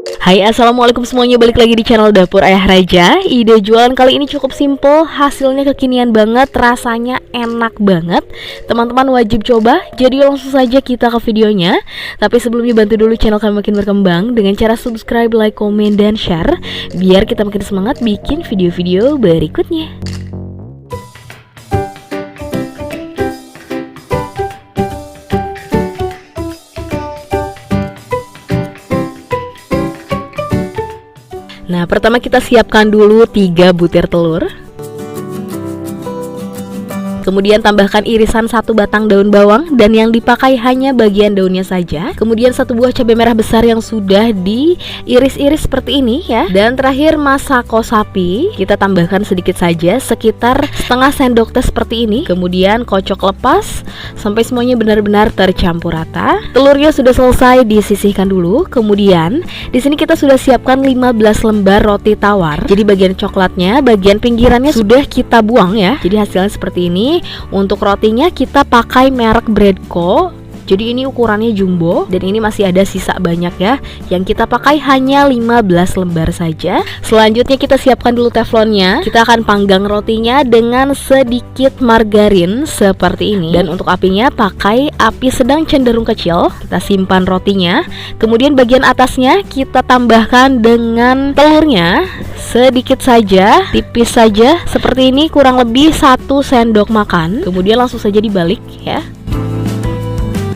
Hai, assalamualaikum semuanya, balik lagi di channel Dapur Ayah Raja. Ide jualan kali ini cukup simple, hasilnya kekinian banget, rasanya enak banget. Teman-teman wajib coba, jadi langsung saja kita ke videonya. Tapi sebelumnya bantu dulu channel kami makin berkembang dengan cara subscribe, like, komen, dan share, biar kita makin semangat bikin video-video berikutnya. Nah, pertama kita siapkan dulu 3 butir telur. Kemudian tambahkan irisan 1 batang daun bawang, dan yang dipakai hanya bagian daunnya saja. Kemudian 1 buah cabai merah besar yang sudah diiris-iris seperti ini ya. Dan terakhir masako sapi, kita tambahkan sedikit saja, sekitar setengah sendok teh seperti ini. Kemudian kocok lepas sampai semuanya benar-benar tercampur rata. Telurnya sudah selesai disisihkan dulu. Kemudian di sini kita sudah siapkan 15 lembar roti tawar. Jadi bagian coklatnya, bagian pinggirannya sudah kita buang ya. Jadi hasilnya seperti ini. Untuk rotinya kita pakai merek Breadco. Jadi ini ukurannya jumbo, dan ini masih ada sisa banyak ya. Yang kita pakai hanya 15 lembar saja. Selanjutnya kita siapkan dulu teflonnya. Kita akan panggang rotinya dengan sedikit margarin seperti ini. Dan untuk apinya pakai api sedang cenderung kecil. Kita simpan rotinya. Kemudian bagian atasnya kita tambahkan dengan telurnya. Sedikit saja, tipis saja seperti ini, kurang lebih 1 sendok makan. Kemudian langsung saja dibalik ya,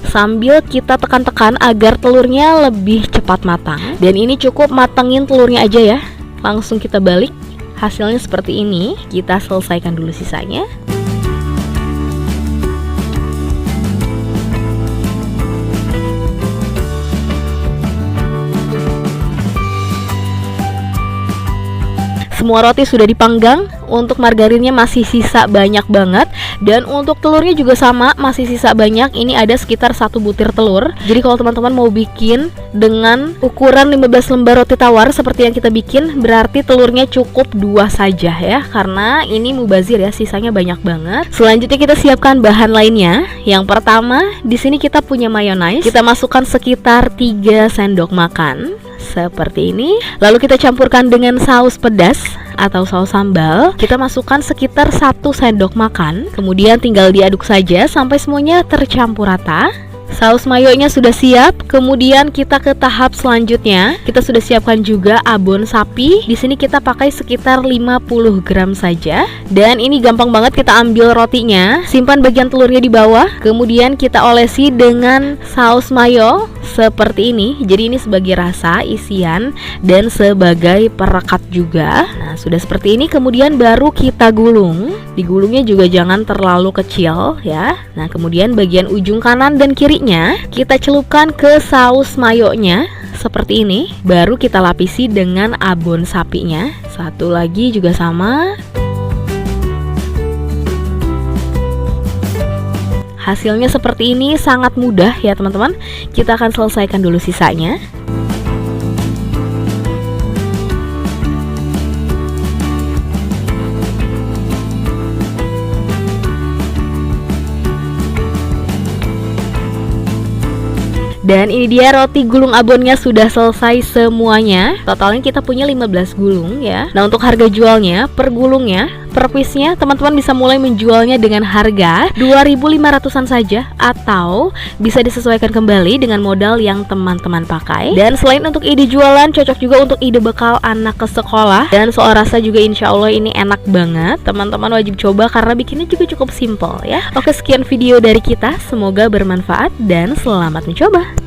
sambil kita tekan-tekan agar telurnya lebih cepat matang. Dan ini cukup matengin telurnya aja ya. Langsung kita balik. Hasilnya seperti ini. Kita selesaikan dulu sisanya. Semua roti sudah dipanggang. Untuk margarinnya masih sisa banyak banget. Dan untuk telurnya juga sama, masih sisa banyak. Ini ada sekitar 1 butir telur. Jadi kalau teman-teman mau bikin dengan ukuran 15 lembar roti tawar seperti yang kita bikin, berarti telurnya cukup 2 saja ya. Karena ini mubazir ya, sisanya banyak banget. Selanjutnya kita siapkan bahan lainnya. Yang pertama, di sini kita punya mayonaise. Kita masukkan sekitar 3 sendok makan seperti ini. Lalu kita campurkan dengan saus pedas atau saus sambal. Kita masukkan sekitar 1 sendok makan. Kemudian tinggal diaduk saja sampai semuanya tercampur rata. Saus mayonya sudah siap. Kemudian kita ke tahap selanjutnya. Kita sudah siapkan juga abon sapi. Di sini kita pakai sekitar 50 gram saja. Dan ini gampang banget, kita ambil rotinya, simpan bagian telurnya di bawah. Kemudian kita olesi dengan saus mayo seperti ini. Jadi ini sebagai rasa, isian, dan sebagai perekat juga. Nah, sudah seperti ini. Kemudian baru kita gulung. Digulungnya juga jangan terlalu kecil ya. Nah, kemudian bagian ujung kanan dan kiri kita celupkan ke saus mayonya seperti ini. Baru kita lapisi dengan abon sapinya. Satu lagi juga sama. Hasilnya seperti ini, sangat mudah ya teman-teman. Kita akan selesaikan dulu sisanya. Dan ini dia roti gulung abonnya sudah selesai semuanya. Totalnya kita punya 15 gulung ya. Nah, untuk harga jualnya per gulungnya, per piece-nya teman-teman bisa mulai menjualnya dengan harga 2.500-an saja, atau bisa disesuaikan kembali dengan modal yang teman-teman pakai. Dan selain untuk ide jualan, cocok juga untuk ide bekal anak ke sekolah. Dan soal rasa juga insya Allah ini enak banget. Teman-teman wajib coba karena bikinnya juga cukup simple ya. Oke, sekian video dari kita. Semoga bermanfaat dan selamat mencoba.